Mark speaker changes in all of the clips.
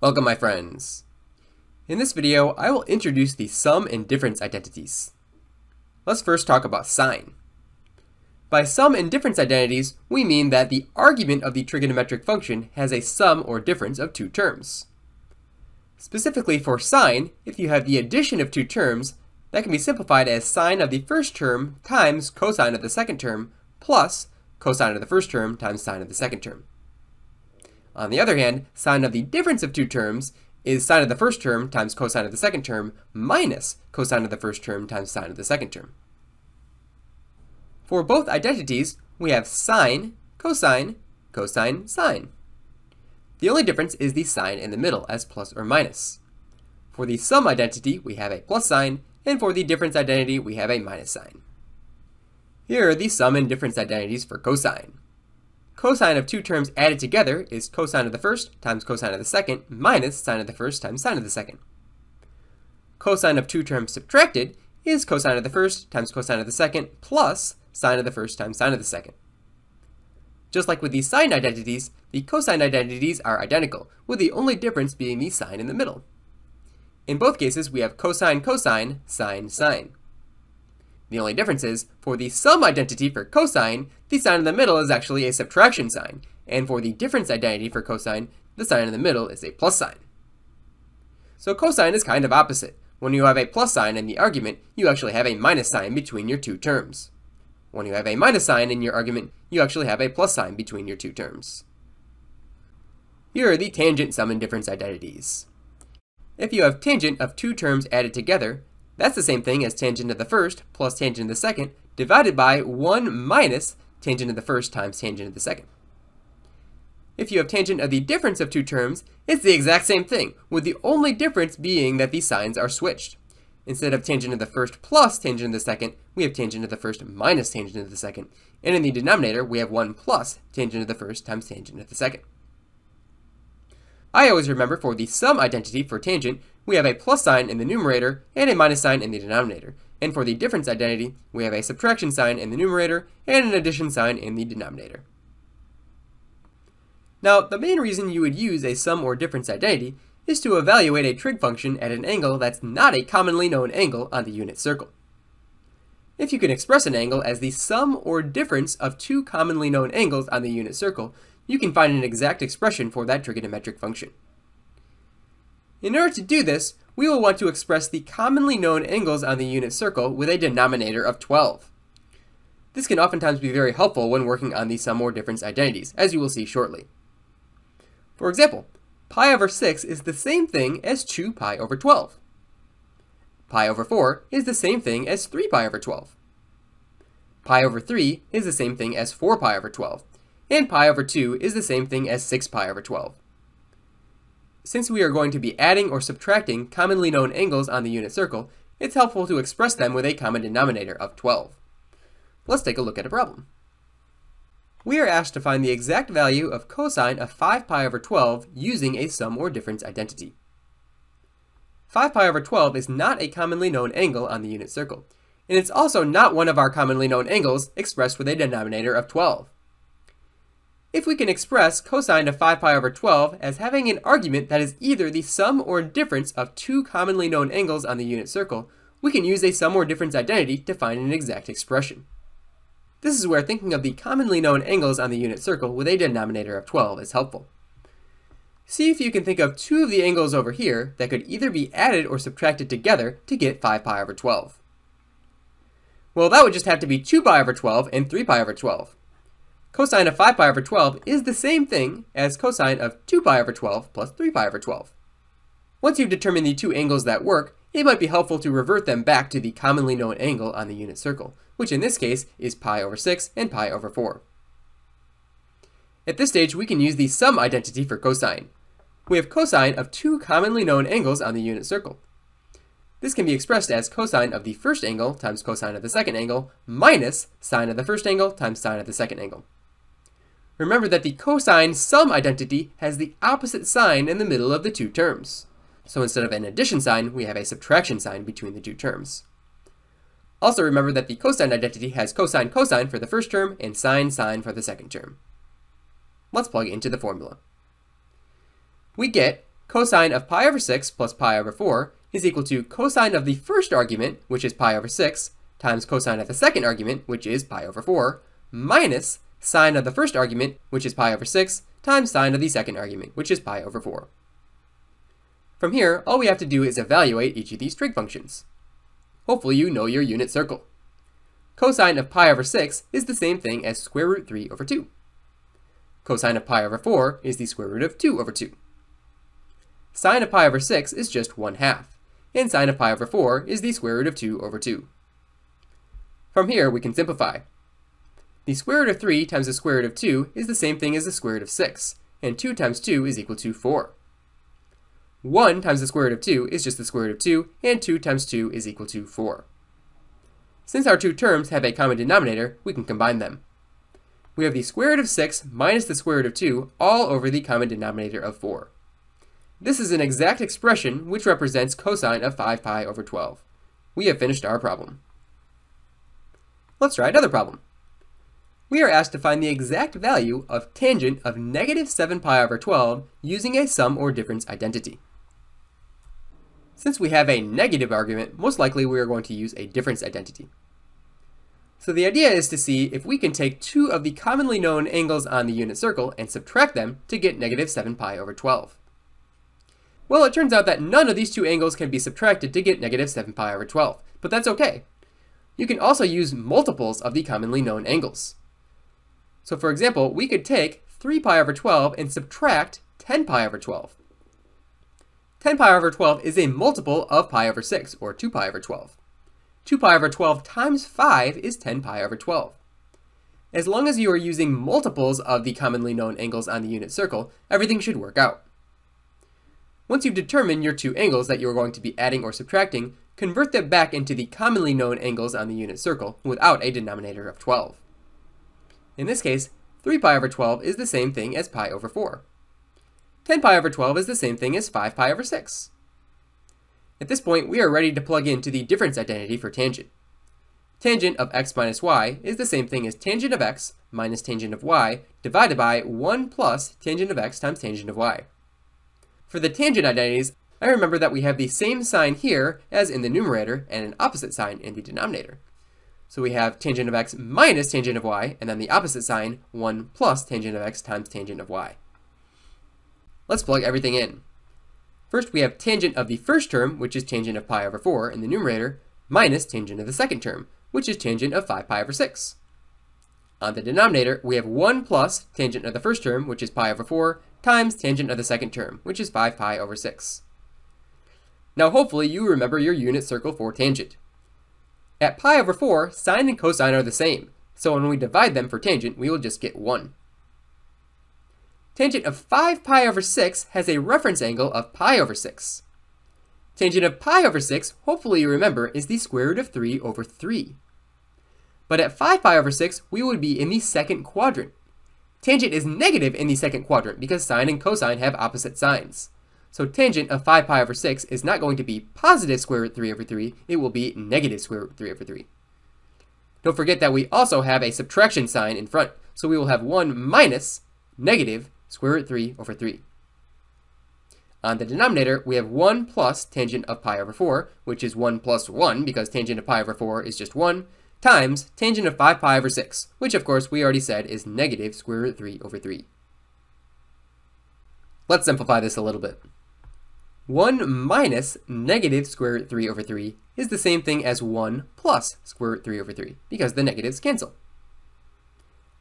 Speaker 1: Welcome, my friends. In this video, I will introduce the sum and difference identities. Let's first talk about sign. By sum and difference identities, we mean that the argument of the trigonometric function has a sum or difference of two terms. Specifically for sign, if you have the addition of two terms, that can be simplified as sine of the first term times cosine of the second term plus cosine of the first term times sine of the second term. On the other hand, sine of the difference of two terms is sine of the first term times cosine of the second term minus cosine of the first term times sine of the second term. For both identities, we have sine, cosine, cosine, sine. The only difference is the sign in the middle as plus or minus. For the sum identity, we have a plus sign, and for the difference identity, we have a minus sign. Here are the sum and difference identities for cosine. Cosine of two terms added together is cosine of the first times cosine of the second minus sine of the first times sine of the second. Cosine of two terms subtracted is cosine of the first times cosine of the second plus sine of the first times sine of the second. Just like with the sign identities, the cosine identities are identical, with the only difference being the sign in the middle. In both cases, we have cosine, cosine, sine, sine. The only difference is, for the sum identity for cosine, the sign in the middle is actually a subtraction sign, and for the difference identity for cosine, the sign in the middle is a plus sign. So cosine is kind of opposite. When you have a plus sign in the argument, you actually have a minus sign between your two terms. When you have a minus sign in your argument, you actually have a plus sign between your two terms. Here are the tangent sum and difference identities. If you have tangent of two terms added together, that's the same thing as tangent of the first plus tangent of the second divided by 1 minus tangent of the first times tangent of the second. If you have tangent of the difference of two terms, it's the exact same thing, with the only difference being that the signs are switched. Instead of tangent of the first plus tangent of the second, we have tangent of the first minus tangent of the second, and in the denominator we have 1 plus tangent of the first times tangent of the second. I always remember for the sum identity for tangent, we have a plus sign in the numerator and a minus sign in the denominator. And for the difference identity, we have a subtraction sign in the numerator and an addition sign in the denominator. Now, the main reason you would use a sum or difference identity is to evaluate a trig function at an angle that's not a commonly known angle on the unit circle. If you can express an angle as the sum or difference of two commonly known angles on the unit circle, you can find an exact expression for that trigonometric function. In order to do this, we will want to express the commonly known angles on the unit circle with a denominator of 12. This can oftentimes be very helpful when working on the sum or difference identities, as you will see shortly. For example, pi over 6 is the same thing as 2 pi over 12. Pi over 4 is the same thing as 3 pi over 12. Pi over 3 is the same thing as 4 pi over 12. And pi over 2 is the same thing as 6 pi over 12. Since we are going to be adding or subtracting commonly known angles on the unit circle, it's helpful to express them with a common denominator of 12. Let's take a look at a problem. We are asked to find the exact value of cosine of 5 pi over 12 using a sum or difference identity. 5 pi over 12 is not a commonly known angle on the unit circle, and it's also not one of our commonly known angles expressed with a denominator of 12. If we can express cosine of 5 pi over 12 as having an argument that is either the sum or difference of two commonly known angles on the unit circle, we can use a sum or difference identity to find an exact expression. This is where thinking of the commonly known angles on the unit circle with a denominator of 12 is helpful. See if you can think of two of the angles over here that could either be added or subtracted together to get 5 pi over 12. Well, that would just have to be 2 pi over 12 and 3 pi over 12. Cosine of 5 pi over 12 is the same thing as cosine of 2 pi over 12 plus 3 pi over 12. Once you've determined the two angles that work, it might be helpful to revert them back to the commonly known angle on the unit circle, which in this case is pi over 6 and pi over 4. At this stage, we can use the sum identity for cosine. We have cosine of two commonly known angles on the unit circle. This can be expressed as cosine of the first angle times cosine of the second angle minus sine of the first angle times sine of the second angle. Remember that the cosine sum identity has the opposite sign in the middle of the two terms. So instead of an addition sign, we have a subtraction sign between the two terms. Also remember that the cosine identity has cosine cosine for the first term and sine sine for the second term. Let's plug it into the formula. We get cosine of pi over 6 plus pi over 4 is equal to cosine of the first argument, which is pi over 6, times cosine of the second argument, which is pi over 4, minus sine of the first argument, which is pi over 6, times sine of the second argument, which is pi over 4. From here, all we have to do is evaluate each of these trig functions. Hopefully you know your unit circle. Cosine of pi over 6 is the same thing as square root 3 over 2. Cosine of pi over 4 is the square root of 2 over 2. Sine of pi over 6 is just 1/2, and sine of pi over 4 is the square root of 2 over 2. From here, we can simplify. The square root of 3 times the square root of 2 is the same thing as the square root of 6, and 2 times 2 is equal to 4. 1 times the square root of 2 is just the square root of 2, and 2 times 2 is equal to 4. Since our two terms have a common denominator, we can combine them. We have the square root of 6 minus the square root of 2 all over the common denominator of 4. This is an exact expression which represents cosine of 5 pi over 12. We have finished our problem. Let's try another problem. We are asked to find the exact value of tangent of negative 7 pi over 12 using a sum or difference identity. Since we have a negative argument, most likely we are going to use a difference identity. So the idea is to see if we can take two of the commonly known angles on the unit circle and subtract them to get negative 7 pi over 12. Well, it turns out that none of these two angles can be subtracted to get negative 7 pi over 12, but that's okay. You can also use multiples of the commonly known angles. So for example, we could take 3 pi over 12 and subtract 10 pi over 12. 10 pi over 12 is a multiple of pi over 6, or 2 pi over 12. 2 pi over 12 times 5 is 10 pi over 12. As long as you are using multiples of the commonly known angles on the unit circle, everything should work out. Once you've determined your two angles that you are going to be adding or subtracting, convert them back into the commonly known angles on the unit circle without a denominator of 12. In this case, 3 pi over 12 is the same thing as pi over 4. 10 pi over 12 is the same thing as 5 pi over 6. At this point, we are ready to plug into the difference identity for tangent. Tangent of x minus y is the same thing as tangent of x minus tangent of y divided by 1 plus tangent of x times tangent of y. For the tangent identities, I remember that we have the same sign here as in the numerator and an opposite sign in the denominator. So we have tangent of x minus tangent of y, and then the opposite sign, 1 plus tangent of x times tangent of y. Let's plug everything in. First, we have tangent of the first term, which is tangent of pi over 4 in the numerator, minus tangent of the second term, which is tangent of 5 pi over 6. On the denominator, we have 1 plus tangent of the first term, which is pi over 4, times tangent of the second term, which is 5 pi over 6. Now hopefully you remember your unit circle for tangent. At pi over 4, sine and cosine are the same, so when we divide them for tangent, we will just get 1. Tangent of 5 pi over 6 has a reference angle of pi over 6. Tangent of pi over 6, hopefully you remember, is the square root of 3 over 3. But at 5 pi over 6, we would be in the second quadrant. Tangent is negative in the second quadrant because sine and cosine have opposite signs. So tangent of 5 pi over 6 is not going to be positive square root 3 over 3, it will be negative square root 3 over 3. Don't forget that we also have a subtraction sign in front, so we will have 1 minus negative square root 3 over 3. On the denominator, we have 1 plus tangent of pi over 4, which is 1 plus 1 because tangent of pi over 4 is just 1, times tangent of 5 pi over 6, which of course we already said is negative square root 3 over 3. Let's simplify this a little bit. 1 minus negative square root 3 over 3 is the same thing as 1 plus square root 3 over 3, because the negatives cancel.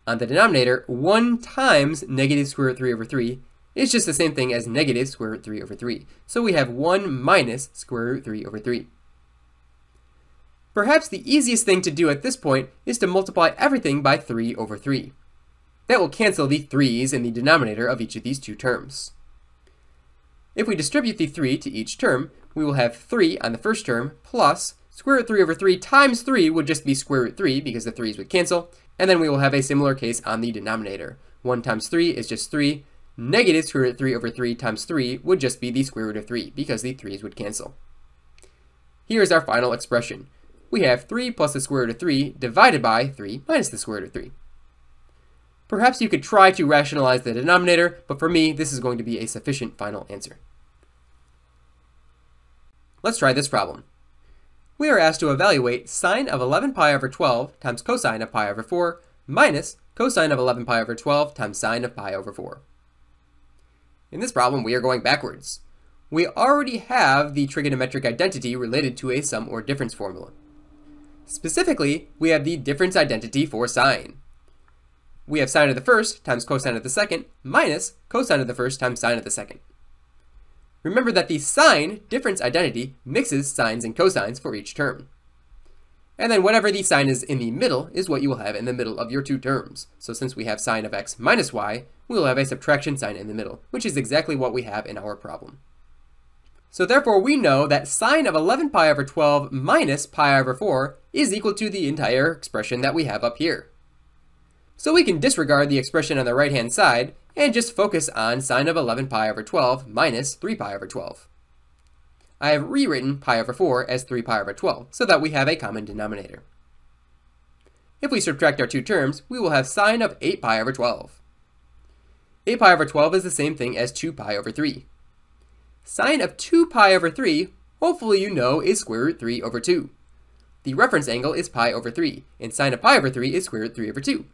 Speaker 1: On the denominator, 1 times negative square root 3 over 3 is just the same thing as negative square root 3 over 3, so we have 1 minus square root 3 over 3. Perhaps the easiest thing to do at this point is to multiply everything by 3 over 3. That will cancel the 3's in the denominator of each of these two terms. If we distribute the 3 to each term, we will have 3 on the first term plus square root 3 over 3 times 3 would just be square root 3 because the 3's would cancel, and then we will have a similar case on the denominator. 1 times 3 is just 3. Negative square root 3 over 3 times 3 would just be the square root of 3 because the 3's would cancel. Here is our final expression. We have 3 plus the square root of 3 divided by 3 minus the square root of 3. Perhaps you could try to rationalize the denominator, but for me, this is going to be a sufficient final answer. Let's try this problem. We are asked to evaluate sine of 11 pi over 12 times cosine of pi over 4 minus cosine of 11 pi over 12 times sine of pi over 4. In this problem, we are going backwards. We already have the trigonometric identity related to a sum or difference formula. Specifically, we have the difference identity for sine. We have sine of the first times cosine of the second minus cosine of the first times sine of the second. Remember that the sine difference identity mixes sines and cosines for each term. And then whatever the sign is in the middle is what you will have in the middle of your two terms. So since we have sine of x minus y, we will have a subtraction sign in the middle, which is exactly what we have in our problem. So therefore we know that sine of 11 pi over 12 minus pi over 4 is equal to the entire expression that we have up here. So we can disregard the expression on the right hand side and just focus on sine of 11 pi over 12 minus 3 pi over 12. I have rewritten pi over 4 as 3 pi over 12 so that we have a common denominator. If we subtract our two terms, we will have sine of 8 pi over 12. 8 pi over 12 is the same thing as 2 pi over 3. Sine of 2 pi over 3, hopefully you know, is square root 3 over 2. The reference angle is pi over 3, and sine of pi over 3 is square root 3 over 2.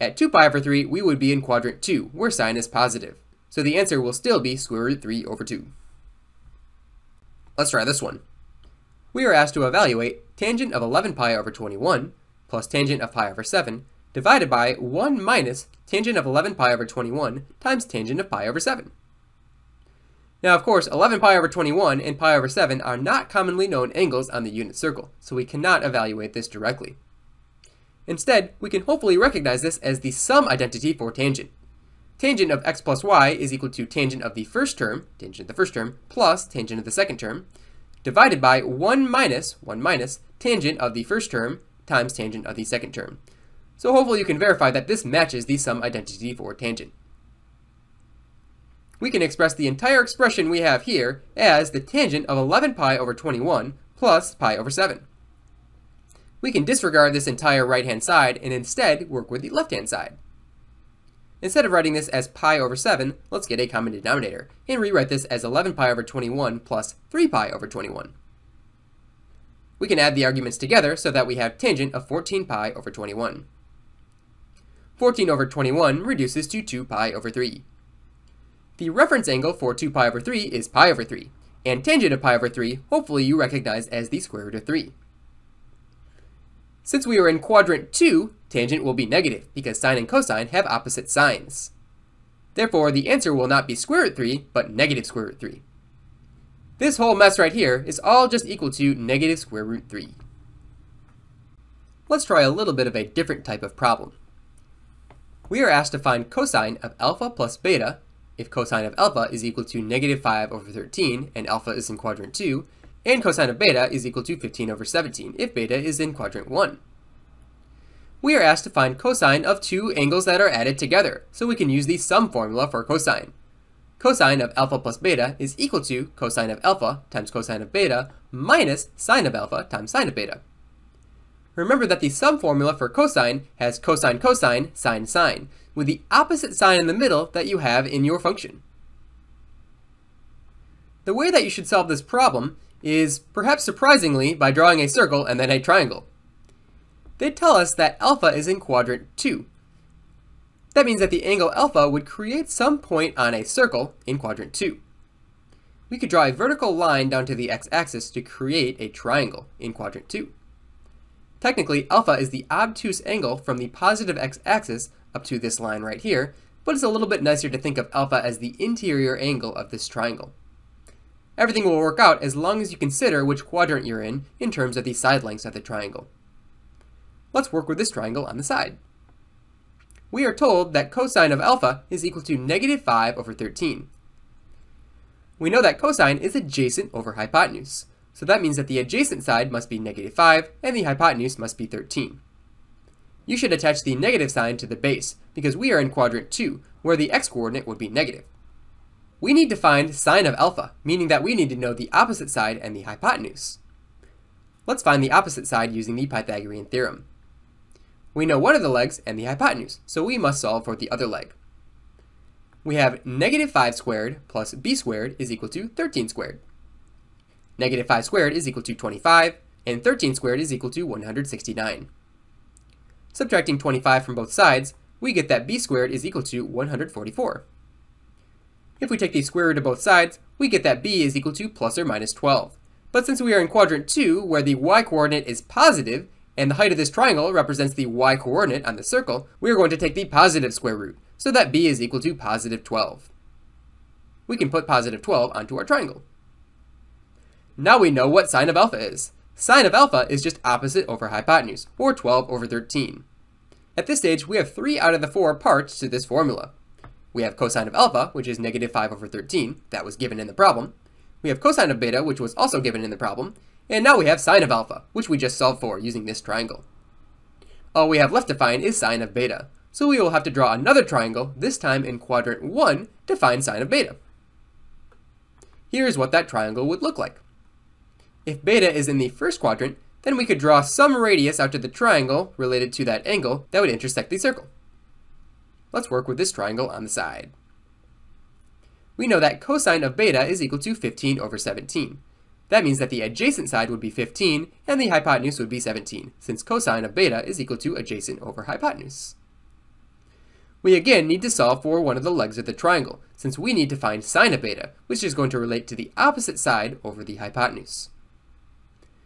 Speaker 1: At 2 pi over 3, we would be in quadrant 2, where sine is positive. So the answer will still be square root 3 over 2. Let's try this one. We are asked to evaluate tangent of 11 pi over 21 plus tangent of pi over 7 divided by 1 minus tangent of 11 pi over 21 times tangent of pi over 7. Now, of course, 11 pi over 21 and pi over 7 are not commonly known angles on the unit circle, so we cannot evaluate this directly. Instead, we can hopefully recognize this as the sum identity for tangent. Tangent of x plus y is equal to tangent of the first term, plus tangent of the second term, divided by 1 minus tangent of the first term times tangent of the second term. So hopefully you can verify that this matches the sum identity for tangent. We can express the entire expression we have here as the tangent of 11 pi over 21 plus pi over 7. We can disregard this entire right-hand side and instead work with the left-hand side. Instead of writing this as pi over 7, let's get a common denominator and rewrite this as 11 pi over 21 plus 3 pi over 21. We can add the arguments together so that we have tangent of 14 pi over 21. 14 over 21 reduces to 2 pi over 3. The reference angle for 2 pi over 3 is pi over 3, and tangent of pi over 3 hopefully you recognize as the square root of 3. Since we are in quadrant 2, tangent will be negative because sine and cosine have opposite signs. Therefore, the answer will not be square root 3, but negative square root 3. This whole mess right here is all just equal to negative square root 3. Let's try a little bit of a different type of problem. We are asked to find cosine of alpha plus beta if cosine of alpha is equal to negative 5 over 13 and alpha is in quadrant 2, and cosine of beta is equal to 15 over 17 if beta is in quadrant 1. We are asked to find cosine of two angles that are added together, so we can use the sum formula for cosine. Cosine of alpha plus beta is equal to cosine of alpha times cosine of beta minus sine of alpha times sine of beta. Remember that the sum formula for cosine has cosine cosine, sine sine, with the opposite sign in the middle that you have in your function. The way that you should solve this problem is, perhaps surprisingly, by drawing a circle and then a triangle. They tell us that alpha is in quadrant 2. That means that the angle alpha would create some point on a circle in quadrant 2. We could draw a vertical line down to the x-axis to create a triangle in quadrant 2. Technically, alpha is the obtuse angle from the positive x-axis up to this line right here, but it's a little bit nicer to think of alpha as the interior angle of this triangle. Everything will work out as long as you consider which quadrant you're in terms of the side lengths of the triangle. Let's work with this triangle on the side. We are told that cosine of alpha is equal to negative 5 over 13. We know that cosine is adjacent over hypotenuse, so that means that the adjacent side must be negative 5 and the hypotenuse must be 13. You should attach the negative sign to the base because we are in quadrant 2, where the x-coordinate would be negative. We need to find sine of alpha, meaning that we need to know the opposite side and the hypotenuse. Let's find the opposite side using the Pythagorean theorem. We know one of the legs and the hypotenuse, so we must solve for the other leg. We have negative 5 squared plus b squared is equal to 13 squared. Negative 5 squared is equal to 25, and 13 squared is equal to 169. Subtracting 25 from both sides, we get that b squared is equal to 144. If we take the square root of both sides, we get that b is equal to plus or minus 12. But since we are in quadrant 2, where the y-coordinate is positive, and the height of this triangle represents the y-coordinate on the circle, we are going to take the positive square root, so that b is equal to positive 12. We can put positive 12 onto our triangle. Now we know what sine of alpha is. Sine of alpha is just opposite over hypotenuse, or 12 over 13. At this stage, we have 3 out of the 4 parts to this formula. We have cosine of alpha, which is negative 5 over 13, that was given in the problem. We have cosine of beta, which was also given in the problem. And now we have sine of alpha, which we just solved for using this triangle. All we have left to find is sine of beta, so we will have to draw another triangle, this time in quadrant 1, to find sine of beta. Here is what that triangle would look like. If beta is in the first quadrant, then we could draw some radius out to the triangle related to that angle that would intersect the circle. Let's work with this triangle on the side. We know that cosine of beta is equal to 15 over 17. That means that the adjacent side would be 15 and the hypotenuse would be 17, since cosine of beta is equal to adjacent over hypotenuse. We again need to solve for one of the legs of the triangle, since we need to find sine of beta, which is going to relate to the opposite side over the hypotenuse.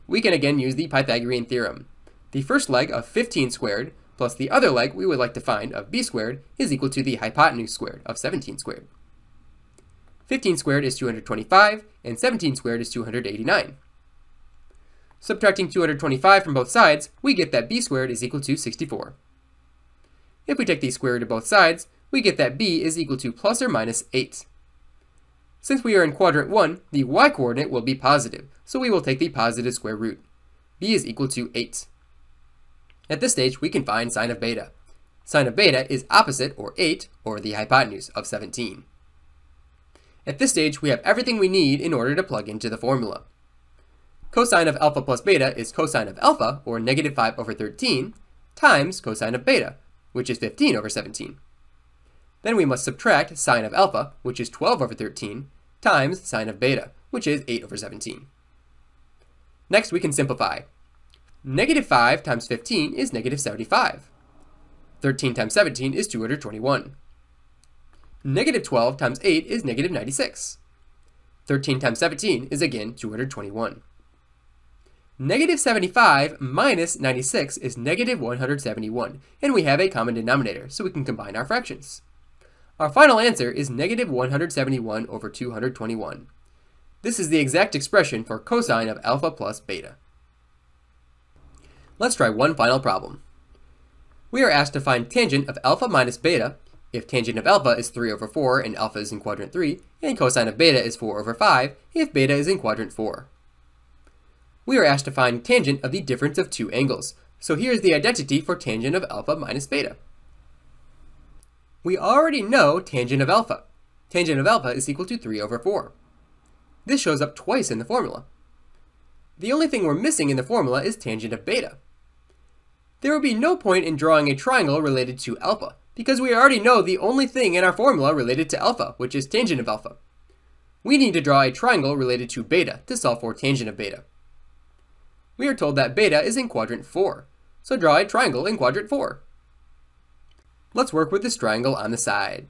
Speaker 1: We can again use the Pythagorean theorem. The first leg of 15 squared plus the other leg we would like to find of b squared is equal to the hypotenuse squared of 17 squared. 15 squared is 225, and 17 squared is 289. Subtracting 225 from both sides, we get that b squared is equal to 64. If we take the square root of both sides, we get that b is equal to plus or minus 8. Since we are in quadrant 1, the y-coordinate will be positive, so we will take the positive square root. b is equal to 8. At this stage, we can find sine of beta. Sine of beta is opposite, or 8, over the hypotenuse of 17. At this stage, we have everything we need in order to plug into the formula. Cosine of alpha plus beta is cosine of alpha, or negative 5 over 13, times cosine of beta, which is 15 over 17. Then we must subtract sine of alpha, which is 12 over 13, times sine of beta, which is 8 over 17. Next, we can simplify. Negative 5 times 15 is negative 75. 13 times 17 is 221. Negative 12 times 8 is negative 96. 13 times 17 is again 221. Negative 75 minus 96 is negative 171, and we have a common denominator, so we can combine our fractions. Our final answer is negative 171 over 221. This is the exact expression for cosine of alpha plus beta. Let's try one final problem. We are asked to find tangent of alpha minus beta if tangent of alpha is 3 over 4 and alpha is in quadrant 3, and cosine of beta is 4 over 5 if beta is in quadrant 4. We are asked to find tangent of the difference of two angles, so here's the identity for tangent of alpha minus beta. We already know tangent of alpha. Tangent of alpha is equal to 3 over 4. This shows up twice in the formula. The only thing we're missing in the formula is tangent of beta. There would be no point in drawing a triangle related to alpha, because we already know the only thing in our formula related to alpha, which is tangent of alpha. We need to draw a triangle related to beta to solve for tangent of beta. We are told that beta is in quadrant 4, so draw a triangle in quadrant 4. Let's work with this triangle on the side.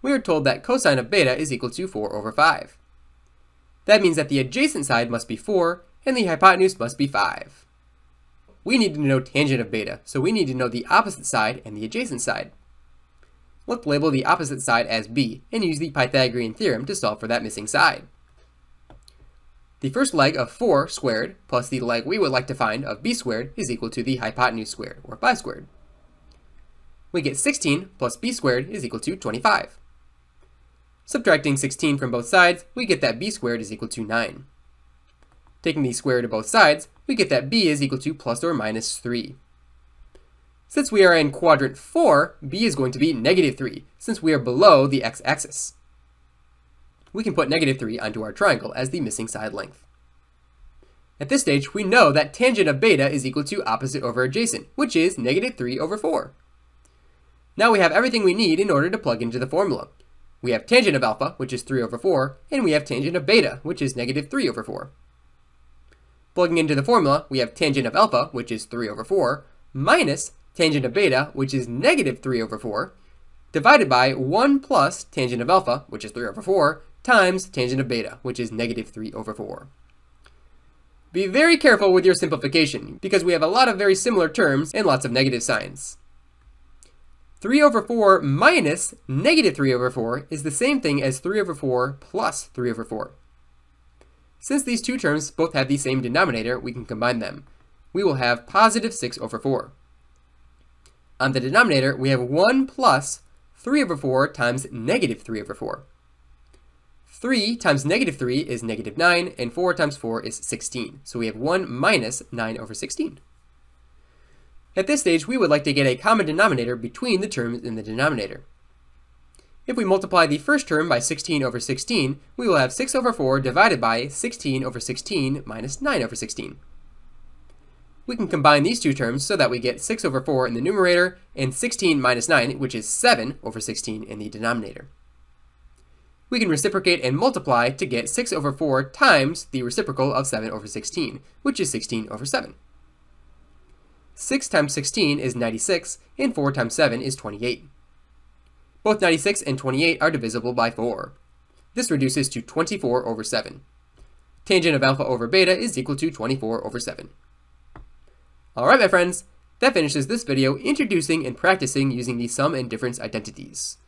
Speaker 1: We are told that cosine of beta is equal to 4 over 5. That means that the adjacent side must be 4, and the hypotenuse must be 5. We need to know tangent of beta, so we need to know the opposite side and the adjacent side. Let's label the opposite side as b, and use the Pythagorean theorem to solve for that missing side. The first leg of 4 squared plus the leg we would like to find of b squared is equal to the hypotenuse squared, or 5 squared. We get 16 plus b squared is equal to 25. Subtracting 16 from both sides, we get that b squared is equal to 9. Taking the square root of both sides, we get that b is equal to plus or minus 3. Since we are in quadrant 4, b is going to be negative 3, since we are below the x-axis. We can put negative 3 onto our triangle as the missing side length. At this stage, we know that tangent of beta is equal to opposite over adjacent, which is negative 3 over 4. Now we have everything we need in order to plug into the formula. We have tangent of alpha, which is 3 over 4, and we have tangent of beta, which is negative 3 over 4. Plugging into the formula, we have tangent of alpha, which is 3 over 4, minus tangent of beta, which is negative 3 over 4, divided by 1 plus tangent of alpha, which is 3 over 4, times tangent of beta, which is negative 3 over 4. Be very careful with your simplification, because we have a lot of very similar terms and lots of negative signs. 3 over 4 minus negative 3 over 4 is the same thing as 3 over 4 plus 3 over 4. Since these two terms both have the same denominator, we can combine them. We will have positive 6 over 4. On the denominator, we have 1 plus 3 over 4 times negative 3 over 4. 3 times negative 3 is negative 9, and 4 times 4 is 16. So we have 1 minus 9 over 16. At this stage, we would like to get a common denominator between the terms in the denominator. If we multiply the first term by 16 over 16, we will have 6 over 4 divided by 16 over 16 minus 9 over 16. We can combine these two terms so that we get 6 over 4 in the numerator and 16 minus 9, which is 7 over 16 in the denominator. We can reciprocate and multiply to get 6 over 4 times the reciprocal of 7 over 16, which is 16 over 7. 6 times 16 is 96, and 4 times 7 is 28. Both 96 and 28 are divisible by 4. This reduces to 24 over 7. Tangent of alpha over beta is equal to 24 over 7. Alright my friends, that finishes this video introducing and practicing using the sum and difference identities.